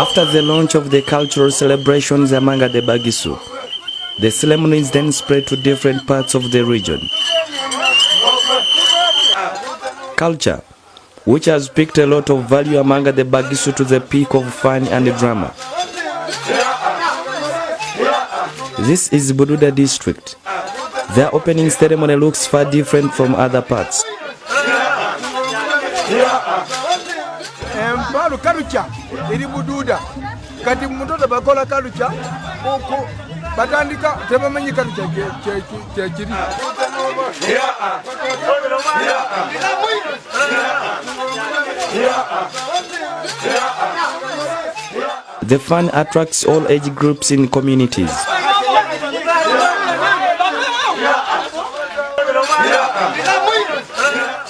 After the launch of the cultural celebrations among the Bagishu, the ceremonies then spread to different parts of the region. Culture, which has picked a lot of value among the Bagishu to the peak of fun and drama. This is Bududa district. Their opening ceremony looks far different from other parts. The fun attracts all age groups in communities.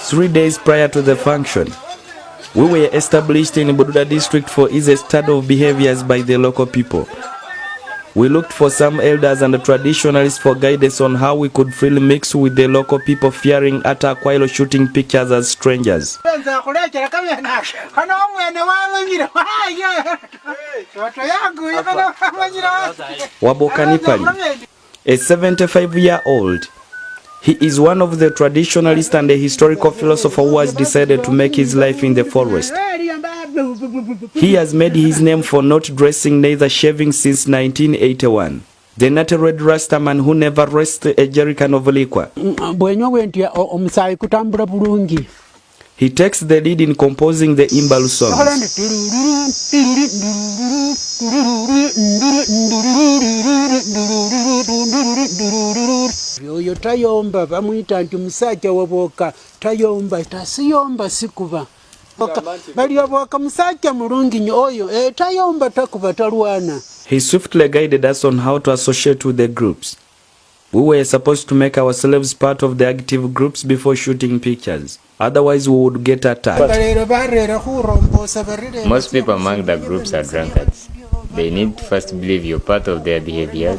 Three days prior to the function, we were established in Bududa district for easy study of behaviors by the local people. We looked for some elders and traditionalists for guidance on how we could freely mix with the local people, fearing attack while shooting pictures as strangers. Wabokanipali, a 75-year-old. He is one of the traditionalists and a historical philosopher who has decided to make his life in the forest. He has made his name for not dressing neither shaving since 1981. The natty red rasta man who never rests a jerrycan of liquor. He takes the lead in composing the Imbalu songs. Tayomba bamwita nti musajja waboka tayomba tasiyomba sikuba bali waboka musajja mulungi nnyo oyo tayomba takuba talwana. He swiftly guided us on how to associate with the groups. We were supposed to make ourselves part of the active groups before shooting pictures. Otherwise we would get attacked. Most people among the groups are drunkards. They need to first believe you're part of their behavior.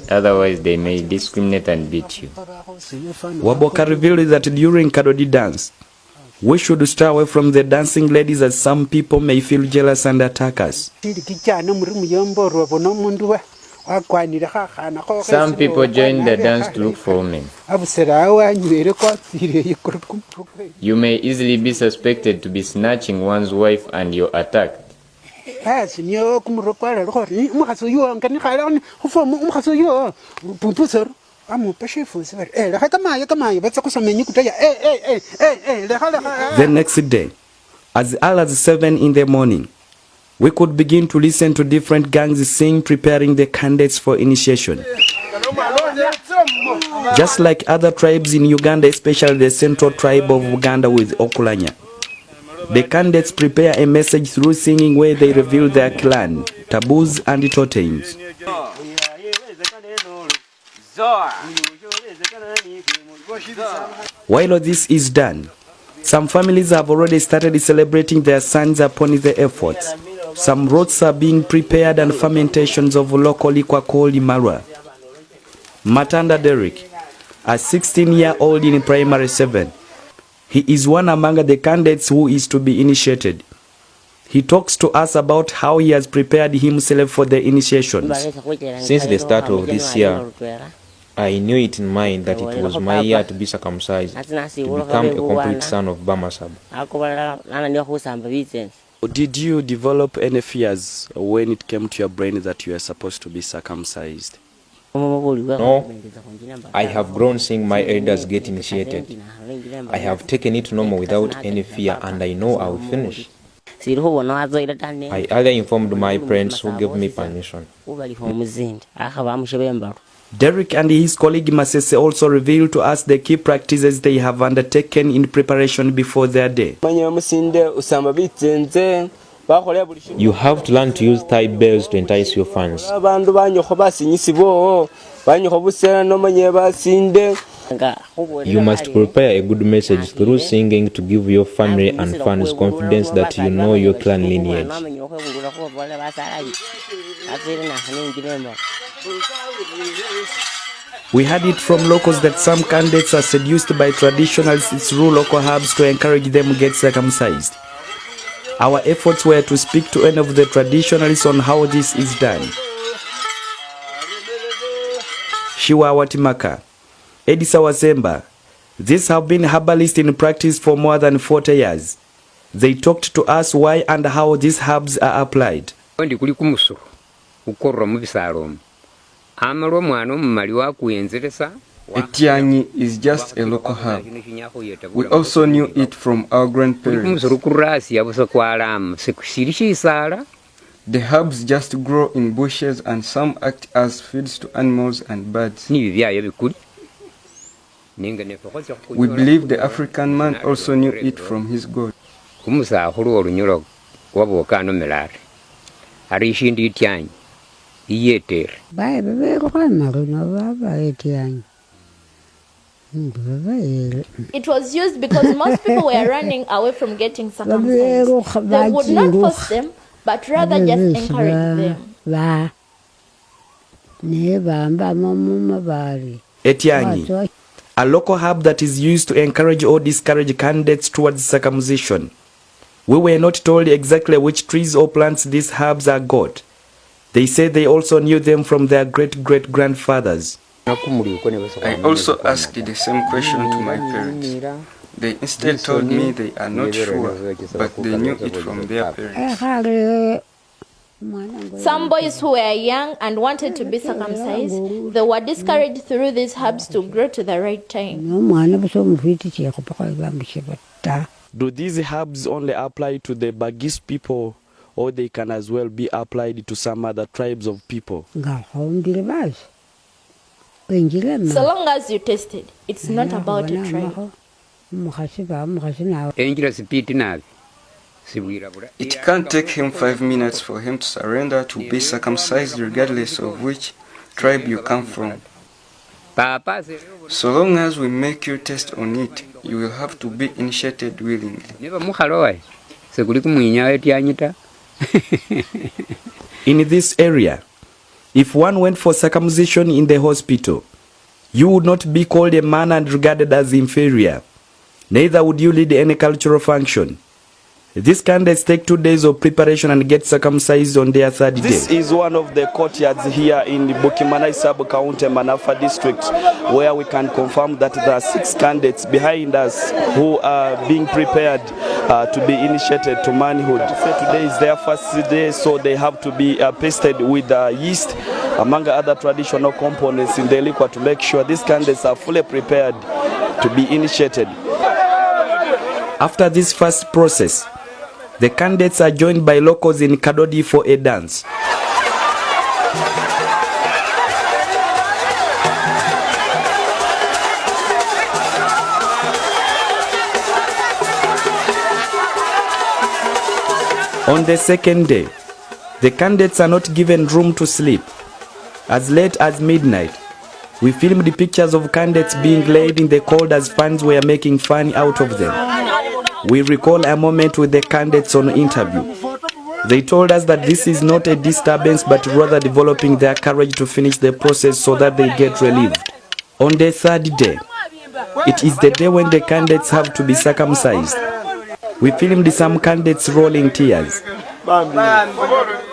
Otherwise, they may discriminate and beat you. Waboka revealed that during Kadodi dance, we should stay away from the dancing ladies as some people may feel jealous and attack us. Some people join the dance to look for women. You may easily be suspected to be snatching one's wife and you're attacked. The next day, as early as 7 in the morning, we could begin to listen to different gangs sing, preparing the candidates for initiation. Just like other tribes in Uganda, especially the central tribe of Uganda with Okulanya, the candidates prepare a message through singing where they reveal their clan, taboos and totems. While this is done, some families have already started celebrating their sons upon the efforts. Some roads are being prepared and fermentations of local liquor called Marwa. Matanda Derek, a 16-year-old in primary 7. He is one among the candidates who is to be initiated. He talks to us about how he has prepared himself for the initiations. Since the start of this year, I knew it in mind that it was my year to be circumcised, to become a complete son of Bamasab. Did you develop any fears when it came to your brain that you are supposed to be circumcised? No, I have grown seeing my elders get initiated. I have taken it normal without any fear, and I know I will finish. I earlier informed my parents who gave me permission. Derek and his colleague Masese also revealed to us the key practices they have undertaken in preparation before their day. You have to learn to use thigh bells to entice your fans. You must prepare a good message through singing to give your family and fans confidence that you know your clan lineage. We heard it from locals that some candidates are seduced by traditionalists through local herbs to encourage them to get circumcised. Our efforts were to speak to any of the traditionalists on how this is done. Shiwa Watimaka, Edisa Wazemba, these have been herbalists in practice for more than 40 years. They talked to us why and how these herbs are applied. Etianyi is just a local herb. We also knew it from our grandparents. The herbs just grow in bushes and some act as feeds to animals and birds. We believe the African man also knew it from his God. It was used because most people were running away from getting circumcised. They would not force them, but rather just encourage them. Etianyi, a local herb that is used to encourage or discourage candidates towards circumcision. We were not told exactly which trees or plants these herbs are got. They say they also knew them from their great-great-grandfathers. I also asked the same question to my parents. They instead told me they are not sure, but they knew it from their parents. Some boys who were young and wanted to be circumcised, they were discouraged through these herbs to grow to the right time. Do these herbs only apply to the Bagishu people, or they can as well be applied to some other tribes of people? So long as you taste it, it's not about a tribe. It can't take him 5 minutes for him to surrender to be circumcised regardless of which tribe you come from. So long as we make you test on it, you will have to be initiated willingly. In this area, if one went for circumcision in the hospital, you would not be called a man and regarded as inferior. Neither would you lead any cultural function. These candidates take 2 days of preparation and get circumcised on their third day. This is one of the courtyards here in Bukimanai Sub-County, Manafa District, where we can confirm that there are 6 candidates behind us who are being prepared to be initiated to manhood. Today is their first day, so they have to be pasted with yeast, among other traditional components in the liquor, to make sure these candidates are fully prepared to be initiated. After this first process, the candidates are joined by locals in Kadodi for a dance. On the second day, the candidates are not given room to sleep. As late as midnight, we filmed the pictures of candidates being laid in the cold as fans were making fun out of them. We recall a moment with the candidates on interview. They told us that this is not a disturbance but rather developing their courage to finish the process so that they get relieved. On the third day, it is the day when the candidates have to be circumcised. We filmed some candidates rolling tears.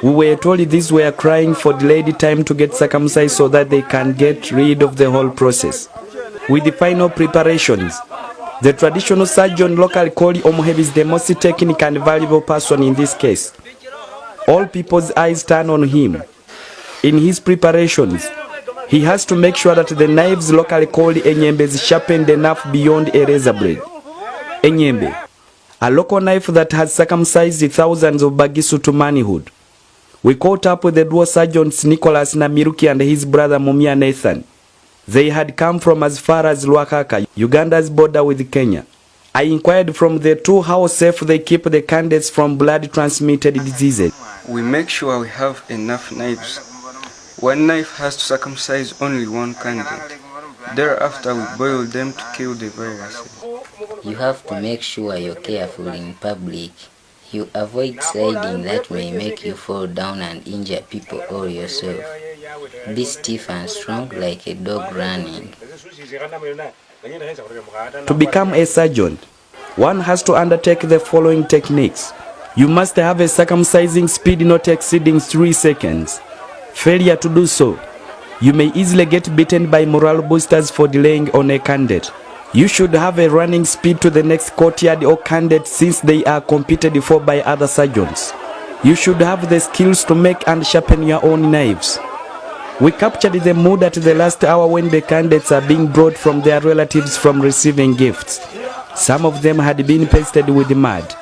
We were told these were crying for delayed time to get circumcised so that they can get rid of the whole process. With the final preparations, the traditional surgeon locally called Omuhebi is the most technical and valuable person in this case. All people's eyes turn on him. In his preparations, he has to make sure that the knives locally called enyembe is sharpened enough beyond a razor blade. Enyembe, a local knife that has circumcised thousands of Bagishu to manhood. We caught up with the duo surgeons Nicholas Namiruki and his brother Mumia Nathan. They had come from as far as Lwakaka, Uganda's border with Kenya. I inquired from the two how safe they keep the candidates from blood-transmitted diseases. We make sure we have enough knives. One knife has to circumcise only one candidate. Thereafter, we boil them to kill the virus. You have to make sure you're careful in public. You avoid sliding that may make you fall down and injure people or yourself. Be stiff and strong like a dog running. To become a surgeon, one has to undertake the following techniques. You must have a circumcising speed not exceeding 3 seconds. Failure to do so, you may easily get beaten by morale boosters for delaying on a candidate. You should have a running speed to the next courtyard or candidate since they are competed for by other sergeants. You should have the skills to make and sharpen your own knives. We captured the mood at the last hour when the candidates are being brought from their relatives from receiving gifts. Some of them had been pasted with mud.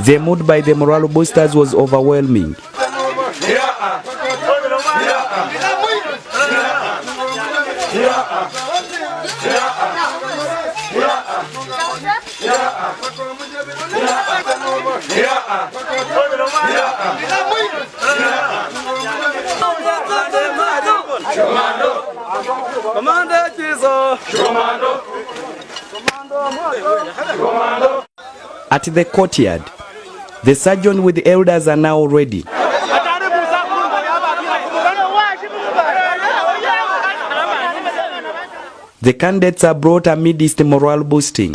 The mood by the morale boosters was overwhelming. At the courtyard, the sergeant with the elders are now ready. The candidates are brought amidst morale boosting.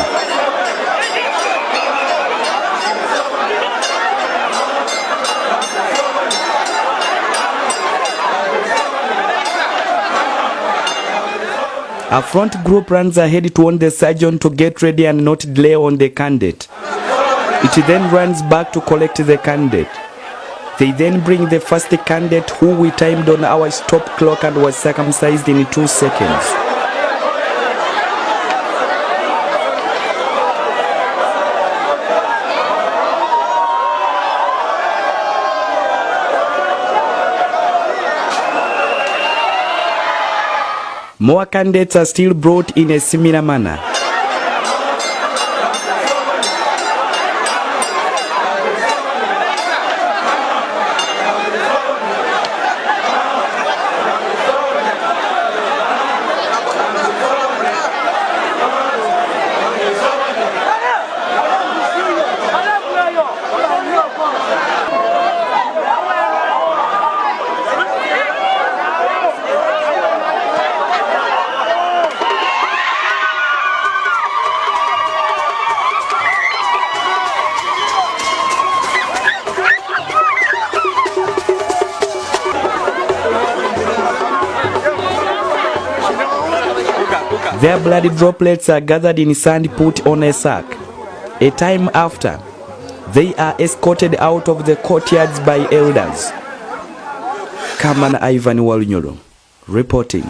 A front group runs ahead to warn the sergeant to get ready and not delay on the candidate. It then runs back to collect the candidate. They then bring the first candidate who we timed on our stop clock and was circumcised in 2 seconds. More candidates are still brought in a similar manner. Their bloody droplets are gathered in sand put on a sack. A time after, they are escorted out of the courtyards by elders. Kaman Ivan Walunyolo, reporting.